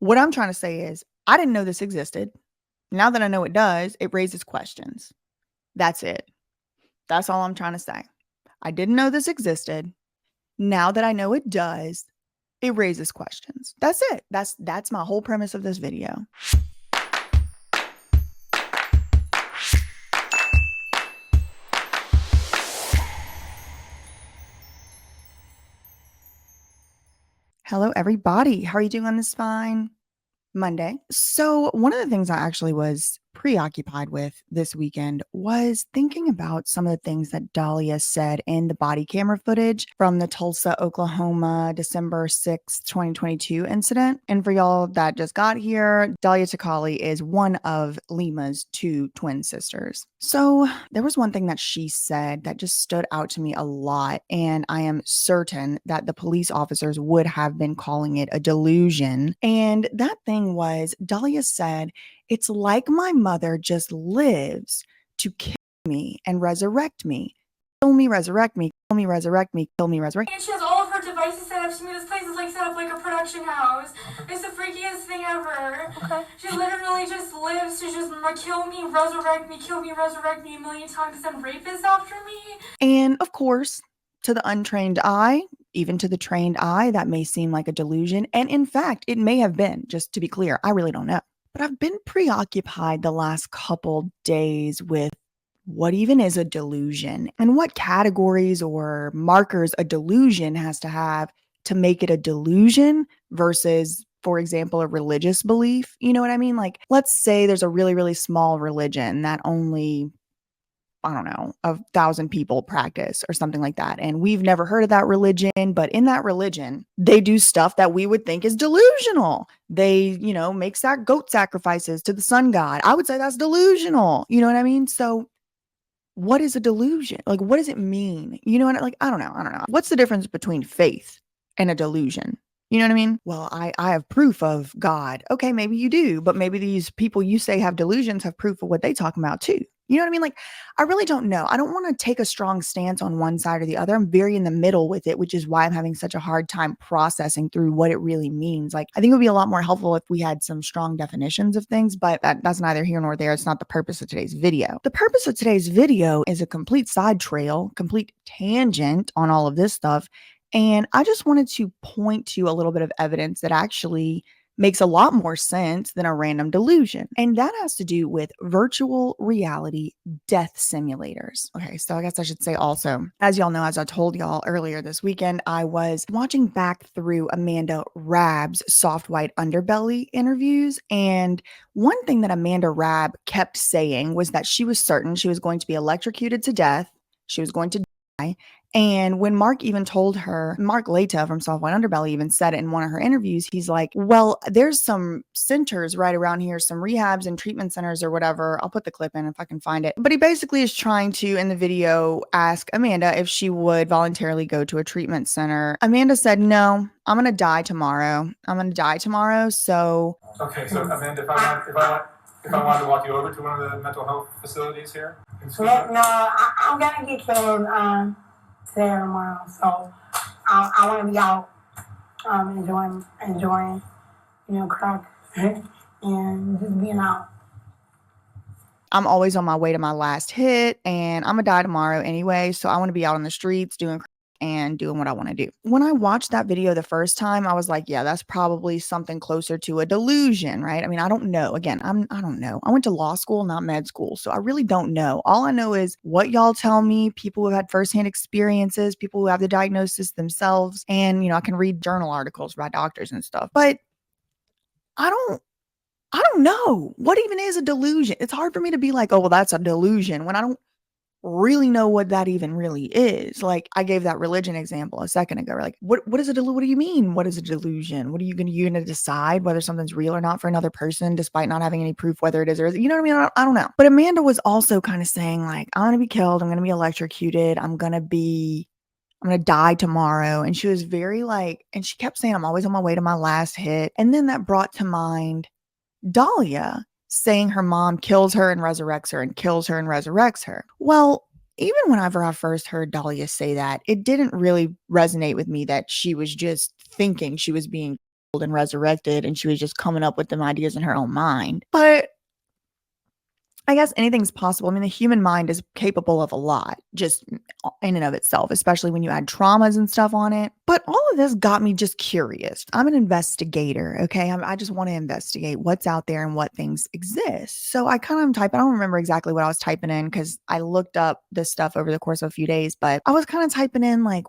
What I'm trying to say is, I didn't know this existed. Now that I know it does, it raises questions. That's it. That's all I'm trying to say. I didn't know this existed. Now that I know it does, it raises questions. That's it. That's my whole premise of this video. Hello, everybody. How are you doing on this fine Monday? So, one of the things I actually was preoccupied with this weekend was thinking about some of the things that Dahlia said in the body camera footage from the Tulsa, Oklahoma, December 6th, 2022 incident. And for y'all that just got here, Dahlia Takali is one of Lima's two twin sisters. So, there was one thing that she said that just stood out to me a lot, and I am certain that the police officers would have been calling it a delusion. And that thing was, Dahlia said, "It's like my mother just lives to kill me and resurrect me. Kill me, resurrect me, kill me, resurrect me, kill me, resurrect me." And she has all of her devices set up. She made this place is like set up like a production house. It's the freakiest thing ever. Okay. She literally just lives to just kill me, resurrect me a million times, and rapist after me. And of course, to the untrained eye, even to the trained eye, that may seem like a delusion. And in fact, it may have been, just to be clear. I really don't know. But I've been preoccupied the last couple days with what even is a delusion and what categories or markers a delusion has to have to make it a delusion versus, for example, a religious belief. You know what I mean? Like, let's say there's a really, really small religion that only, I don't know, 1,000 people practice or something like that. And we've never heard of that religion, but in that religion, they do stuff that we would think is delusional. They, make goat sacrifices to the sun god. I would say that's delusional. You know what I mean? So what is a delusion? Like, what does it mean? You know what? Like, I don't know. What's the difference between faith and a delusion? You know what I mean? Well, I have proof of God. Okay, maybe you do, but maybe these people you say have delusions have proof of what they talking about too. You know what I mean? Like, I really don't know. I don't want to take a strong stance on one side or the other. I'm very in the middle with it, which is why I'm having such a hard time processing through what it really means. Like, I think it would be a lot more helpful if we had some strong definitions of things, but that's neither here nor there. It's not the purpose of today's video. The purpose of today's video is a complete side trail, complete tangent on all of this stuff. And I just wanted to point to a little bit of evidence that actually makes a lot more sense than a random delusion. And that has to do with virtual reality death simulators. Okay, so I guess I should say also, as y'all know, as I told y'all earlier this weekend, I was watching back through Amanda Rabb's soft white underbelly interviews. And one thing that Amanda Rabb kept saying was that she was certain she was going to be electrocuted to death. She was going to die. And when Mark even told her, Mark Leta from Soft White Underbelly even said it in one of her interviews, he's like, well, there's some centers right around here, some rehabs and treatment centers or whatever. I'll put the clip in if I can find it. But he basically is trying to, in the video, ask Amanda if she would voluntarily go to a treatment center. Amanda said, no, I'm going to die tomorrow. So. Okay, so Amanda, if I wanted to walk you over to one of the mental health facilities here? No, I'm going to get killed today or tomorrow. So I want to be out enjoying, crack and just being out. I'm always on my way to my last hit, and I'm gonna die tomorrow anyway. So I want to be out on the streets doing crack and doing what I want to do. When I watched that video the first time, I was like, yeah, that's probably something closer to a delusion, right? I mean, I don't know. Again, I don't know. I went to law school, not med school. So I really don't know. All I know is what y'all tell me, people who have had firsthand experiences, people who have the diagnosis themselves. And, I can read journal articles by doctors and stuff. But I don't know what even is a delusion. It's hard for me to be like, oh, well, that's a delusion when I don't really know what that even really is. Like, I gave that religion example a second ago. Like, what is a delusion? What do you mean? What is a delusion? What are you gonna decide whether something's real or not for another person, despite not having any proof whether it is or isn't? You know what I mean? I don't know. But Amanda was also kind of saying like, I'm gonna be killed. I'm gonna be electrocuted. I'm gonna die tomorrow. And she was very like, and she kept saying, I'm always on my way to my last hit. And then that brought to mind Dahlia saying her mom kills her and resurrects her and kills her and resurrects her. Well, even whenever I first heard Dahlia say that, it didn't really resonate with me that she was just thinking she was being and resurrected, and she was just coming up with them ideas in her own mind. But I guess anything's possible. I mean, the human mind is capable of a lot just in and of itself, especially when you add traumas and stuff on it. But all of this got me just curious. I'm an investigator, okay? I just want to investigate what's out there and what things exist. So I kind of type, I don't remember exactly what I was typing in because I looked up this stuff over the course of a few days, but I was kind of typing in like,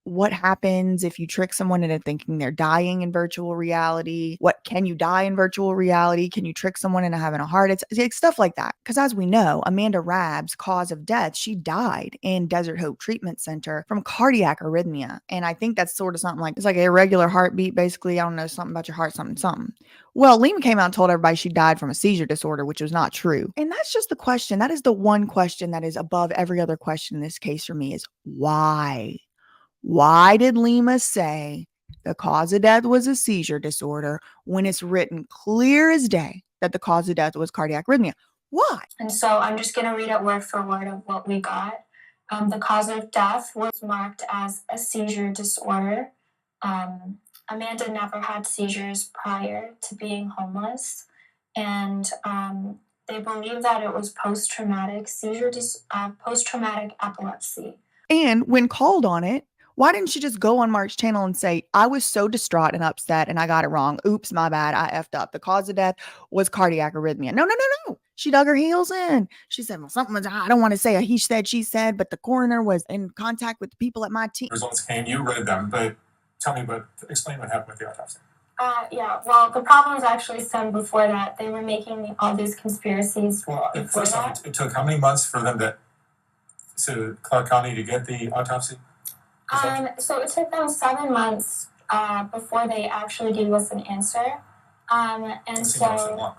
what happens if you trick someone into thinking they're dying in virtual reality? What can you die in virtual reality? Can you trick someone into having a heart attack? Stuff like that. Because as we know, Amanda Rabb's cause of death, she died in Desert Hope Treatment Center from cardiac arrhythmia. And I think that's sort of something like, it's like a irregular heartbeat, basically. I don't know, something about your heart, something. Well, Lima came out and told everybody she died from a seizure disorder, which was not true. And that's just the question. That is the one question that is above every other question in this case for me is why? Why did Lima say the cause of death was a seizure disorder when it's written clear as day that the cause of death was cardiac arrhythmia? Why? And so I'm just going to read it word for word of what we got. The cause of death was marked as a seizure disorder. Amanda never had seizures prior to being homeless. And they believe that it was post-traumatic epilepsy. And when called on it, why didn't she just go on Mark's channel and say, I was so distraught and upset and I got it wrong. Oops, my bad. I effed up. The cause of death was cardiac arrhythmia. No. She dug her heels in. She said, well, something was, I don't want to say a he said, she said, but the coroner was in contact with the people at my team. Results came, you read them, but explain what happened with the autopsy. Yeah, well, the problems actually stemmed before that. They were making all these conspiracies. Well, first off, it took how many months for them to Clark County to get the autopsy? So it took them 7 months before they actually gave us an answer. And so,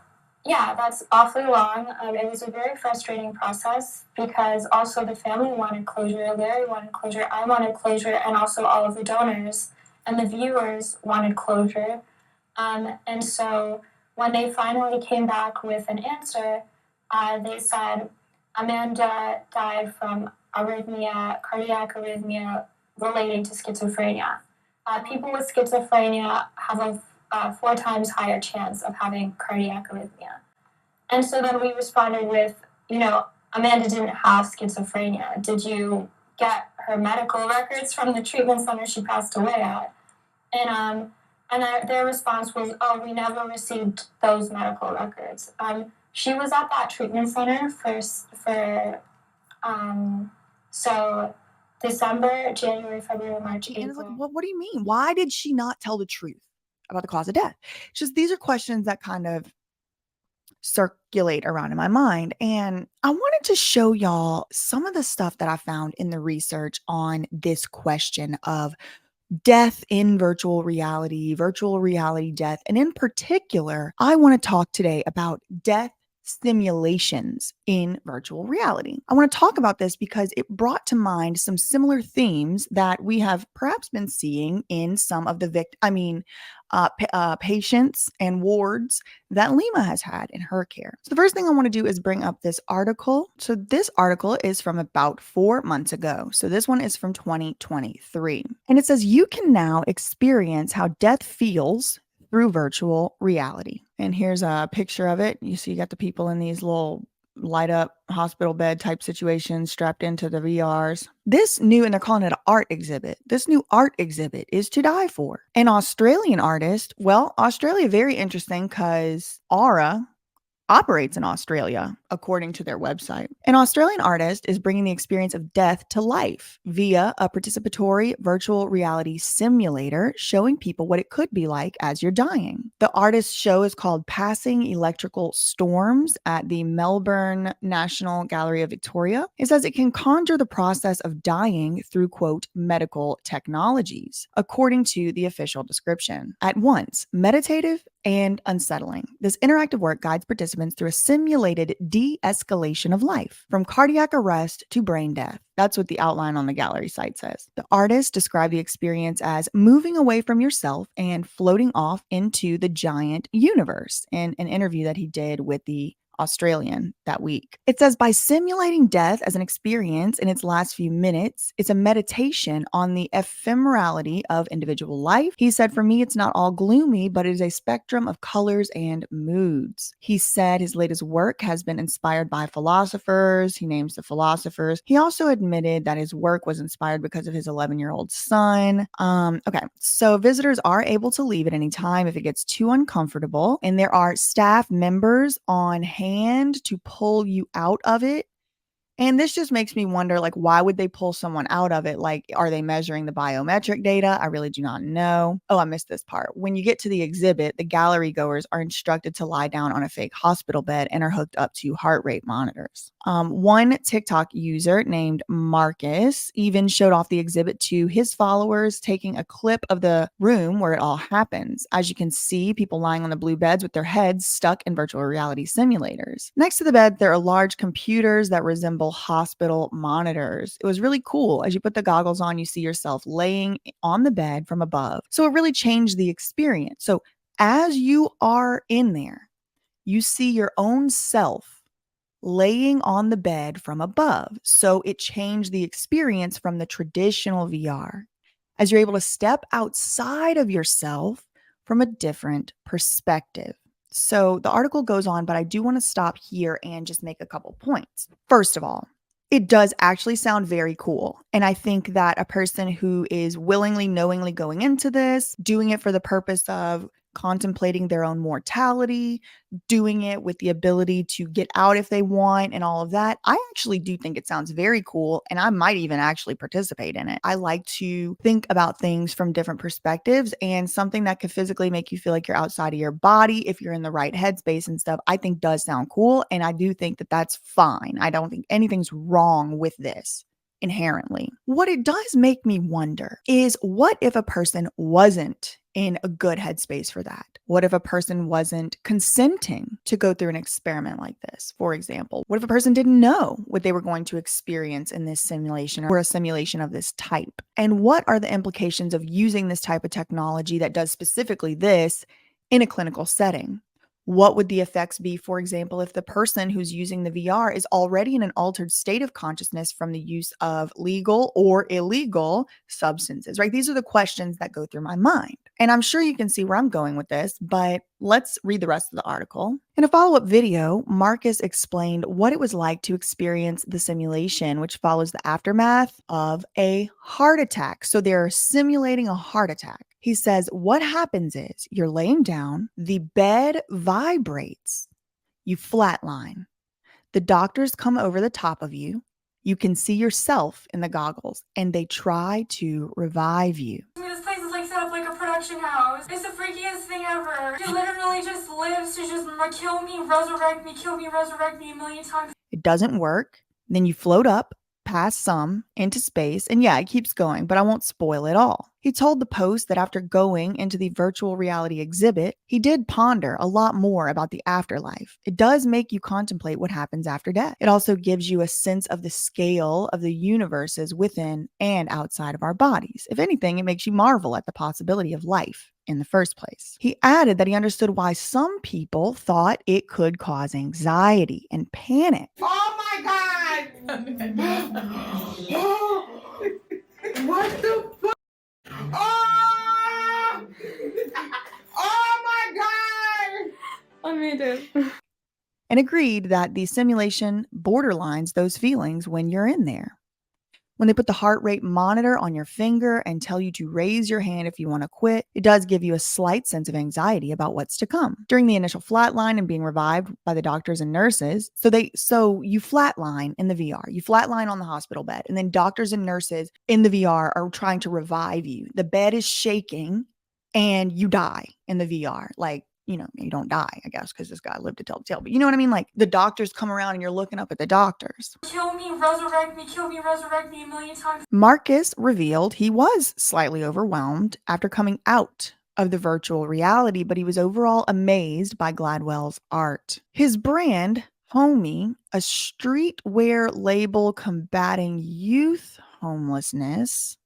yeah, that's awfully long. It was a very frustrating process because also the family wanted closure, Larry wanted closure, I wanted closure, and also all of the donors and the viewers wanted closure. And so when they finally came back with an answer, they said Amanda died from arrhythmia, cardiac arrhythmia, relating to schizophrenia. People with schizophrenia have a 4 times higher chance of having cardiac arrhythmia. And so then we responded with, Amanda didn't have schizophrenia. Did you get her medical records from the treatment center she passed away at? And their response was, oh, we never received those medical records. She was at that treatment center so December, January, February, March, April. And it's like, well, what do you mean? Why did she not tell the truth about the cause of death? It's just these are questions that kind of circulate around in my mind. And I wanted to show y'all some of the stuff that I found in the research on this question of death in virtual reality death. And in particular, I want to talk today about death simulations in virtual reality. I want to talk about this because it brought to mind some similar themes that we have perhaps been seeing in some of the patients and wards that Lima has had in her care. So the first thing I want to do is bring up this article. So this article is from about 4 months ago. So this one is from 2023. And it says you can now experience how death feels through virtual reality. And here's a picture of it. You see, you got the people in these little light up hospital bed type situations strapped into the VRs. And they're calling it an art exhibit. This new art exhibit is to die for. An Australian artist. Well, Australia, very interesting because Aura operates in Australia, according to their website. An Australian artist is bringing the experience of death to life via a participatory virtual reality simulator showing people what it could be like as you're dying. The artist's show is called Passing Electrical Storms at the Melbourne National Gallery of Victoria. It says it can conjure the process of dying through, quote, medical technologies, according to the official description. At once, meditative and unsettling. This interactive work guides participants through a simulated de-escalation of life, from cardiac arrest to brain death. That's what the outline on the gallery site says. The artist described the experience as moving away from yourself and floating off into the giant universe in an interview that he did with the Australian that week. It says, by simulating death as an experience in its last few minutes, it's a meditation on the ephemerality of individual life. He said, for me, it's not all gloomy, but it is a spectrum of colors and moods. He said his latest work has been inspired by philosophers. He names the philosophers. He also admitted that his work was inspired because of his 11-year-old son. Okay, so visitors are able to leave at any time if it gets too uncomfortable, and there are staff members on hand to pull you out of it. And this just makes me wonder, like, why would they pull someone out of it? Like, are they measuring the biometric data? I really do not know. Oh, I missed this part. When you get to the exhibit, the gallery goers are instructed to lie down on a fake hospital bed and are hooked up to heart rate monitors. One TikTok user named Marcus even showed off the exhibit to his followers, taking a clip of the room where it all happens. As you can see, people lying on the blue beds with their heads stuck in virtual reality simulators. Next to the bed, there are large computers that resemble hospital monitors. It was really cool. As you put the goggles on, you see yourself laying on the bed from above. So it really changed the experience. So as you are in there, you see your own self laying on the bed from above. So it changed the experience from the traditional VR, as you're able to step outside of yourself from a different perspective. So the article goes on, but I do want to stop here and just make a couple points. First of all, it does actually sound very cool. And I think that a person who is willingly, knowingly going into this, doing it for the purpose of contemplating their own mortality, doing it with the ability to get out if they want and all of that, I actually do think it sounds very cool, and I might even actually participate in it. I like to think about things from different perspectives, and something that could physically make you feel like you're outside of your body if you're in the right headspace and stuff, I think does sound cool, and I do think that that's fine. I don't think anything's wrong with this inherently. What it does make me wonder is, what if a person wasn't in a good headspace for that? What if a person wasn't consenting to go through an experiment like this, for example? What if a person didn't know what they were going to experience in this simulation or a simulation of this type? And what are the implications of using this type of technology that does specifically this in a clinical setting? What would the effects be, for example, if the person who's using the VR is already in an altered state of consciousness from the use of legal or illegal substances, right? These are the questions that go through my mind. And I'm sure you can see where I'm going with this, but let's read the rest of the article. In a follow-up video, Marcus explained what it was like to experience the simulation, which follows the aftermath of a heart attack. So they're simulating a heart attack. He says, what happens is you're laying down, the bed vibrates, you flatline. The doctors come over the top of you. You can see yourself in the goggles, and they try to revive you. This place is like set up like a production house. It's the freakiest thing ever. She literally just lives to just kill me, resurrect me a million times. It doesn't work. Then you float up past some into space, and yeah, it keeps going, but I won't spoil it all. He told the Post that after going into the virtual reality exhibit, he did ponder a lot more about the afterlife. It does make you contemplate what happens after death. It also gives you a sense of the scale of the universes within and outside of our bodies. If anything, it makes you marvel at the possibility of life in the first place. He added that he understood why some people thought it could cause anxiety and panic. Oh my God! What the fuck? Oh! Oh my God! I made it. And agreed that the simulation borderlines those feelings when you're in there. When they put the heart rate monitor on your finger and tell you to raise your hand if you want to quit, it does give you a slight sense of anxiety about what's to come. During the initial flatline and being revived by the doctors and nurses, so you flatline in the VR, you flatline on the hospital bed, and then doctors and nurses in the VR are trying to revive you. The bed is shaking and you die in the VR. Like, you don't die, I guess, because this guy lived to tell the tale. But you know what I mean? Like, the doctors come around and you're looking up at the doctors. Kill me, resurrect me a million times. Marcus revealed he was slightly overwhelmed after coming out of the virtual reality, but he was overall amazed by Gladwell's art. His brand, Homie, a streetwear label combating youth homelessness,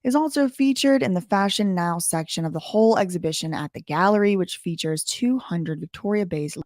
is also featured in the Fashion Now section of the whole exhibition at the gallery, which features 200 Victoria-based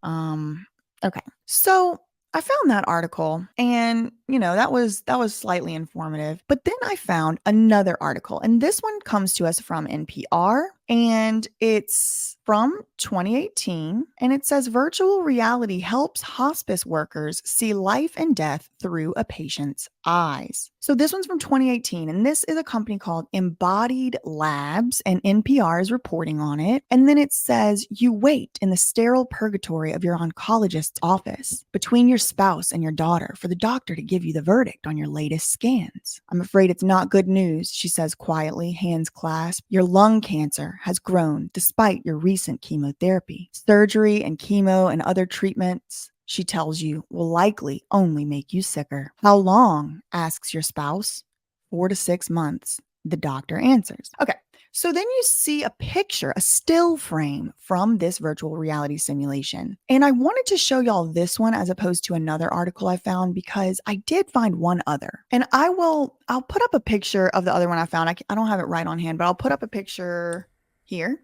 Okay. So I found that article and, that was slightly informative. But then I found another article and this one comes to us from NPR and it's from 2018 and it says virtual reality helps hospice workers see life and death through a patient's eyes. So this one's from 2018 and this is a company called Embodied Labs and NPR is reporting on it. And then it says you wait in the sterile purgatory of your oncologist's office between your spouse and your daughter for the doctor to give you the verdict on your latest scans. I'm afraid it's not good news, she says quietly, hands clasped. Your lung cancer has grown despite your recent chemotherapy. Surgery and chemo and other treatments, she tells you, will likely only make you sicker. How long? Asks your spouse. 4 to 6 months, the doctor answers. Okay, so then you see a picture, a still frame from this virtual reality simulation. And I wanted to show y'all this one as opposed to another article I found because I did find one other. And I'll put up a picture of the other one I found. I don't have it right on hand, but I'll put up a picture here.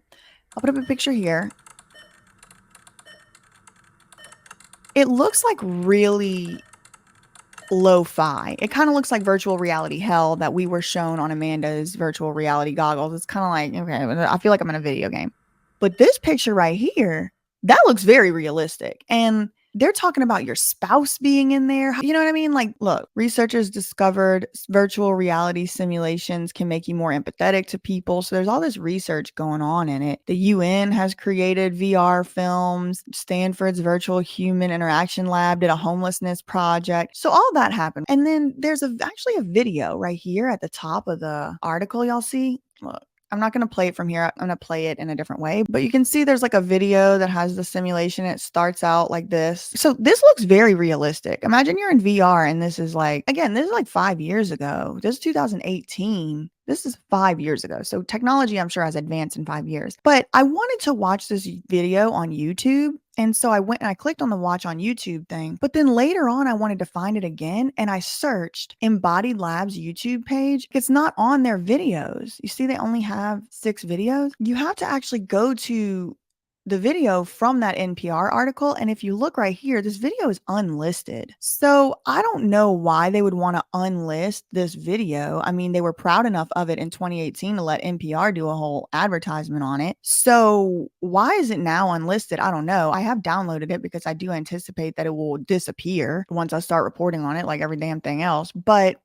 It looks like really lo-fi. It kind of looks like virtual reality hell that we were shown on Amanda's virtual reality goggles. It's kind of like, okay, I feel like I'm in a video game. But this picture right here, that looks very realistic. And they're talking about your spouse being in there. You know what I mean? Like, look, researchers discovered virtual reality simulations can make you more empathetic to people. So there's all this research going on in it. The UN has created VR films. Stanford's Virtual Human Interaction Lab did a homelessness project. So all that happened. And then there's actually a video right here at the top of the article y'all see. Look. I'm not going to play it from here. I'm going to play it in a different way. But you can see there's like a video that has the simulation. It starts out like this. So this looks very realistic. Imagine you're in VR and this is like, again, this is like 5 years ago. This is 2018. This is 5 years ago. So technology, I'm sure, has advanced in 5 years. But I wanted to watch this video on YouTube. And so I went and I clicked on the watch on YouTube thing. But then later on, I wanted to find it again. And I searched Embodied Labs YouTube page. It's not on their videos. You see, they only have 6 videos. You have to actually go to the video from that NPR article. And if you look right here, this video is unlisted. So I don't know why they would want to unlist this video. I mean, they were proud enough of it in 2018 to let NPR do a whole advertisement on it. So why is it now unlisted? I don't know. I have downloaded it because I do anticipate that it will disappear once I start reporting on it like every damn thing else. But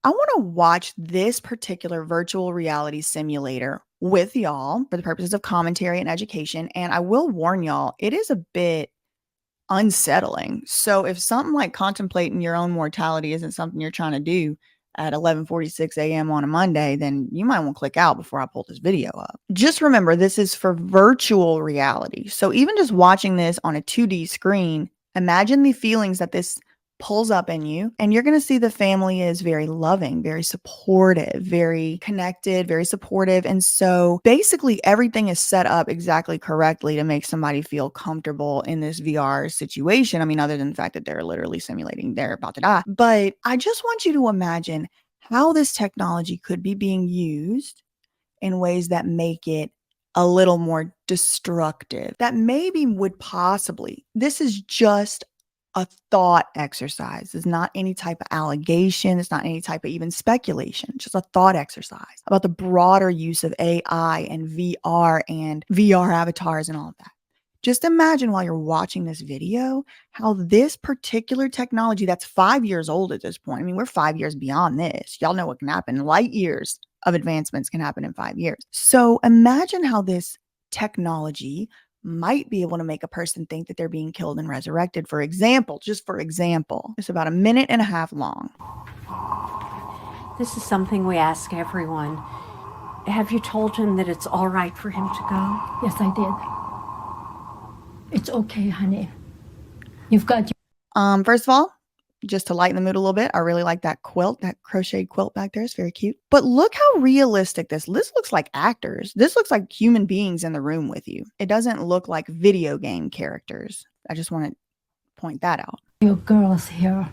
I want to watch this particular virtual reality simulator with y'all for the purposes of commentary and education. And I will warn y'all, it is a bit unsettling. So if something like contemplating your own mortality isn't something you're trying to do at 11:46 a.m. on a Monday, then you might want to click out before I pull this video up. Just remember, this is for virtual reality. So even just watching this on a 2D screen, imagine the feelings that this pulls up in you, and you're going to see the family is very loving, very supportive, very connected, very supportive. And so basically everything is set up exactly correctly to make somebody feel comfortable in this VR situation. I mean, other than the fact that they're literally simulating they're about to die. But I just want you to imagine how this technology could be being used in ways that make it a little more destructive, that maybe would possibly, this is just a thought exercise. It's not any type of allegation. It's not any type of even speculation. Just a thought exercise about the broader use of AI and VR avatars and all of that. Just imagine while you're watching this video, how this particular technology that's 5 years old at this point. I mean, we're 5 years beyond this. Y'all know what can happen. Light years of advancements can happen in 5 years. So imagine how this technology might be able to make a person think that they're being killed and resurrected. For example, just for example, it's about 1.5 minutes long. This is something we ask everyone. Have you told him that it's all right for him to go? Yes, I did. It's okay, honey. You've got First of all, just to lighten the mood a little bit, I really like that quilt, that crocheted quilt back there. It's very cute. But look how realistic this looks like actors. This looks like human beings in the room with you. It doesn't look like video game characters. I just want to point that out. your girls here.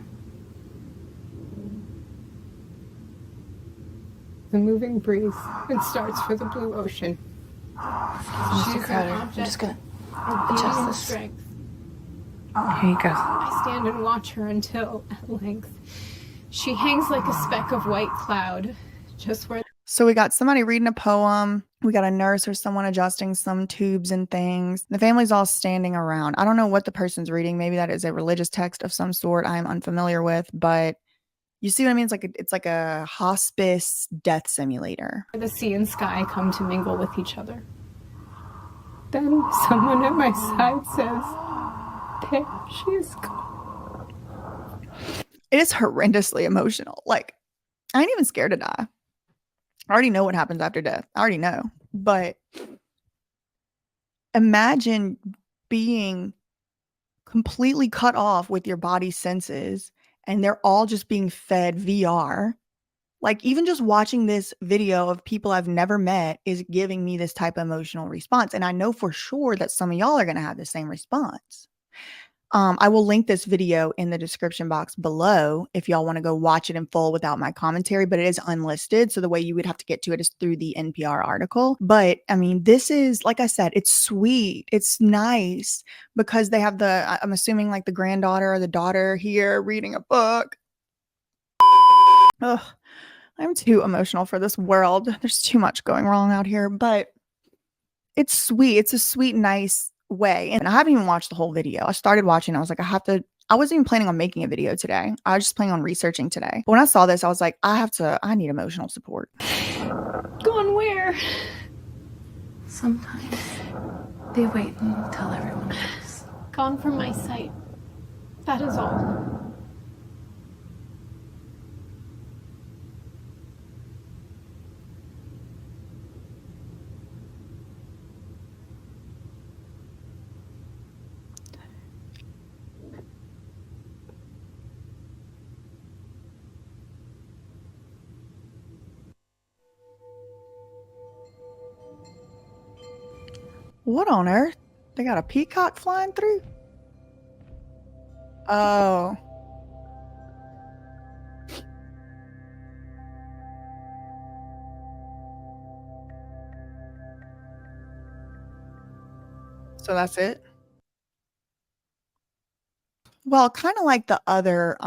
The moving breeze, it starts for the blue ocean. Mr. Crowder, I'm just gonna adjust this. Strength. Here you go. I stand and watch her until, at length, she hangs like a speck of white cloud, just where. So we got somebody reading a poem. We got a nurse or someone adjusting some tubes and things. The family's all standing around. I don't know what the person's reading. Maybe that is a religious text of some sort I'm unfamiliar with, but you see what I mean? It's like a hospice death simulator. The sea and sky come to mingle with each other. Then someone at my side says, "There she is gone." It is horrendously emotional. Like, I ain't even scared to die. I already know what happens after death. I already know. But imagine being completely cut off with your body's senses and they're all just being fed VR. Like, even just watching this video of people I've never met is giving me this type of emotional response. And I know for sure that some of y'all are going to have the same response. I will link this video in the description box below if y'all want to go watch it in full without my commentary, but it is unlisted. So the way you would have to get to it is through the NPR article. But I mean, this is, like I said, it's sweet. It's nice because they have I'm assuming like the granddaughter or the daughter here reading a book. Ugh, I'm too emotional for this world. There's too much going wrong out here, but it's sweet. It's a sweet, nice way. And I haven't even watched the whole video. I started watching. I was like, I wasn't even planning on making a video today. I was just planning on researching today. But when I saw this, I was like, I need emotional support. Gone where? Sometimes they wait until everyone leaves. Gone from my sight. That is all. What on earth? They got a peacock flying through? Oh. So that's it? Well, kind of like the other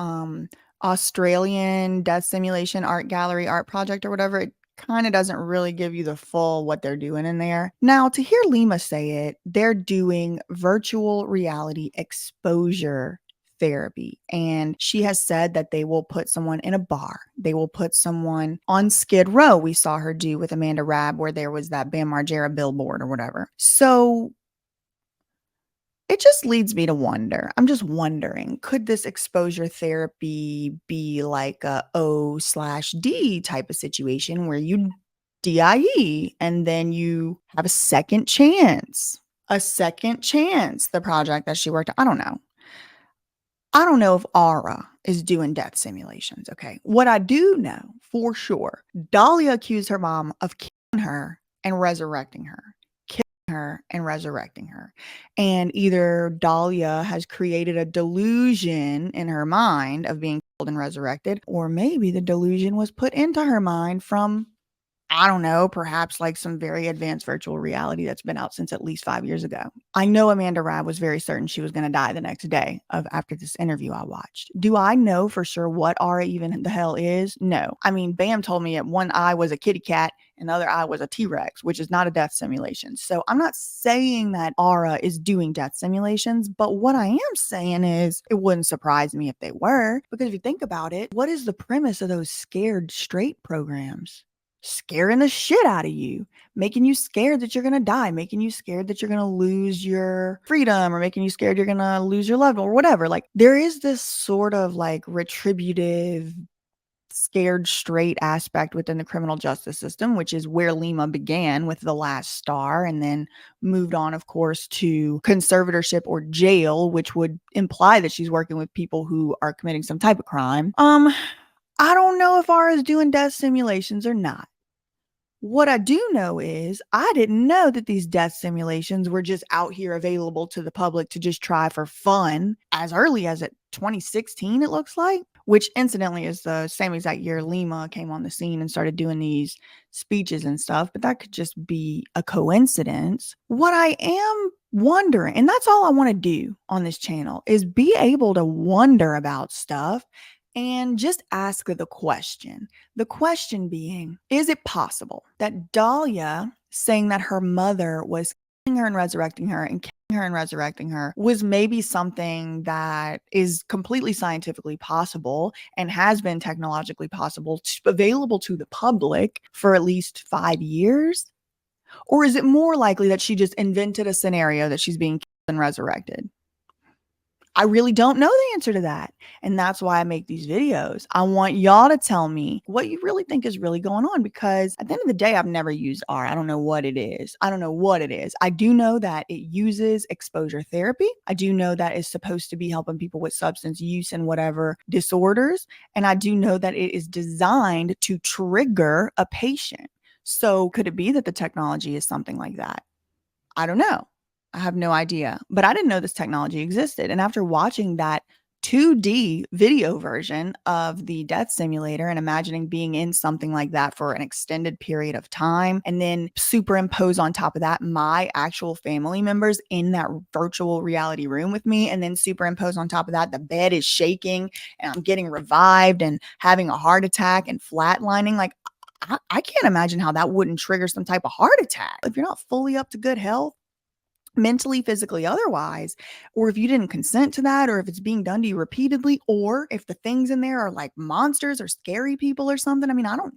Australian death simulation art gallery art project or whatever, it kind of doesn't really give you the full what they're doing in there. Now, to hear Lima say it, they're doing virtual reality exposure therapy. And she has said that they will put someone in a bar. They will put someone on Skid Row. We saw her do with Amanda Rabb where there was that Bam Margera billboard or whatever. So it just leads me to wonder. I'm just wondering, could this exposure therapy be like a O/D type of situation where you DIE and then you have a second chance? A second chance, the project that she worked on. I don't know. I don't know if Aura is doing death simulations, okay? What I do know for sure, Dahlia accused her mom of killing her and resurrecting her. Her and resurrecting her. And either Dahlia has created a delusion in her mind of being killed and resurrected, or maybe the delusion was put into her mind from, I don't know, perhaps like some very advanced virtual reality that's been out since at least 5 years ago. I know Amanda Rabb was very certain she was going to die the next day after this interview I watched. Do I know for sure what Aura even the hell is? No. I mean, Bam told me that one eye was a kitty cat and the other eye was a T-Rex, which is not a death simulation. So I'm not saying that Aura is doing death simulations, but what I am saying is it wouldn't surprise me if they were, because if you think about it, what is the premise of those scared straight programs? Scaring the shit out of you, making you scared that you're going to die, making you scared that you're going to lose your freedom, or making you scared you're going to lose your loved one or whatever. Like, there is this sort of like retributive, scared straight aspect within the criminal justice system, which is where Lima began with The Last Star and then moved on, of course, to conservatorship or jail, which would imply that she's working with people who are committing some type of crime. I don't know if Aura is doing death simulations or not. What I do know is I didn't know that these death simulations were just out here available to the public to just try for fun as early as 2016, it looks like. which incidentally is the same exact year Lima came on the scene and started doing these speeches and stuff, but that could just be a coincidence. What I am wondering, and that's all I want to do on this channel, is be able to wonder about stuff and just ask the question. The question being, is it possible that Dahlia saying that her mother was killing her and resurrecting her and killing her and resurrecting her was maybe something that is completely scientifically possible and has been technologically possible, available to the public for at least 5 years? Or is it more likely that she just invented a scenario that she's being killed and resurrected? I really don't know the answer to that. And that's why I make these videos. I want y'all to tell me what you really think is really going on, because at the end of the day, I've never used R. I don't know what it is. I don't know what it is. I do know that it uses exposure therapy. I do know that it's supposed to be helping people with substance use and whatever disorders. And I do know that it is designed to trigger a patient. So could it be that the technology is something like that? I don't know. I have no idea, but I didn't know this technology existed. And after watching that 2D video version of the death simulator and imagining being in something like that for an extended period of time, and then superimpose on top of that my actual family members in that virtual reality room with me, and then superimpose on top of that the bed is shaking and I'm getting revived and having a heart attack and flatlining, like I can't imagine how that wouldn't trigger some type of heart attack. If you're not fully up to good health, mentally, physically, otherwise, or if you didn't consent to that, or if it's being done to you repeatedly, or if the things in there are like monsters or scary people or something. I mean, I don't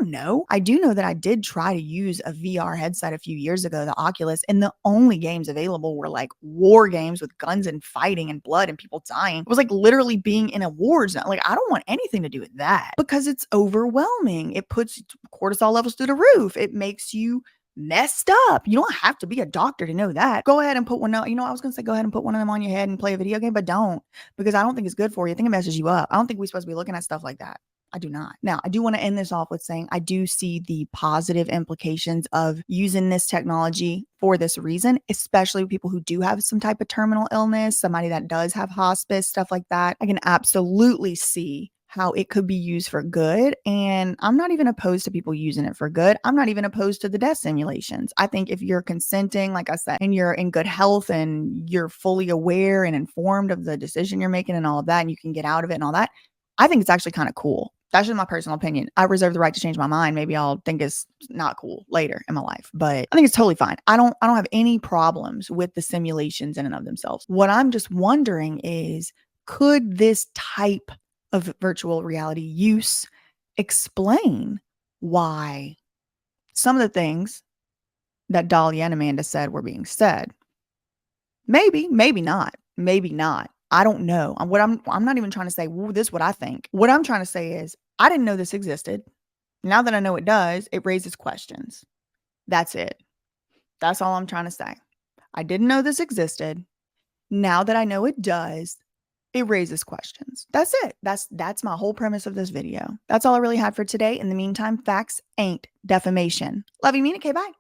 know. I do know that I did try to use a VR headset a few years ago, the Oculus, and the only games available were like war games with guns and fighting and blood and people dying. It was like literally being in a war zone. Like, I don't want anything to do with that because it's overwhelming. It puts cortisol levels through the roof. It makes you messed up. You don't have to be a doctor to know that. Go ahead and put one out. I was going to say, go ahead and put one of them on your head and play a video game, but don't, because I don't think it's good for you. I think it messes you up. I don't think we're supposed to be looking at stuff like that. I do not. Now, I do want to end this off with saying I do see the positive implications of using this technology for this reason, especially with people who do have some type of terminal illness, somebody that does have hospice, stuff like that. I can absolutely see how it could be used for good. And I'm not even opposed to people using it for good. I'm not even opposed to the death simulations. I think if you're consenting, like I said, and you're in good health and you're fully aware and informed of the decision you're making and all of that, and you can get out of it and all that, I think it's actually kind of cool. That's just my personal opinion. I reserve the right to change my mind. Maybe I'll think it's not cool later in my life, but I think it's totally fine. I don't have any problems with the simulations in and of themselves. What I'm just wondering is, could this type of virtual reality use explain why some of the things that Dahlia and Amanda said were being said? Maybe, maybe not. Maybe not. I don't know. I'm not even trying to say, well, this is what I think. What I'm trying to say is, I didn't know this existed. Now that I know it does, it raises questions. That's it. That's all I'm trying to say. I didn't know this existed. Now that I know it does, it raises questions. That's it. That's my whole premise of this video. That's all I really had for today. In the meantime, facts ain't defamation. Love you, Mina K. Bye.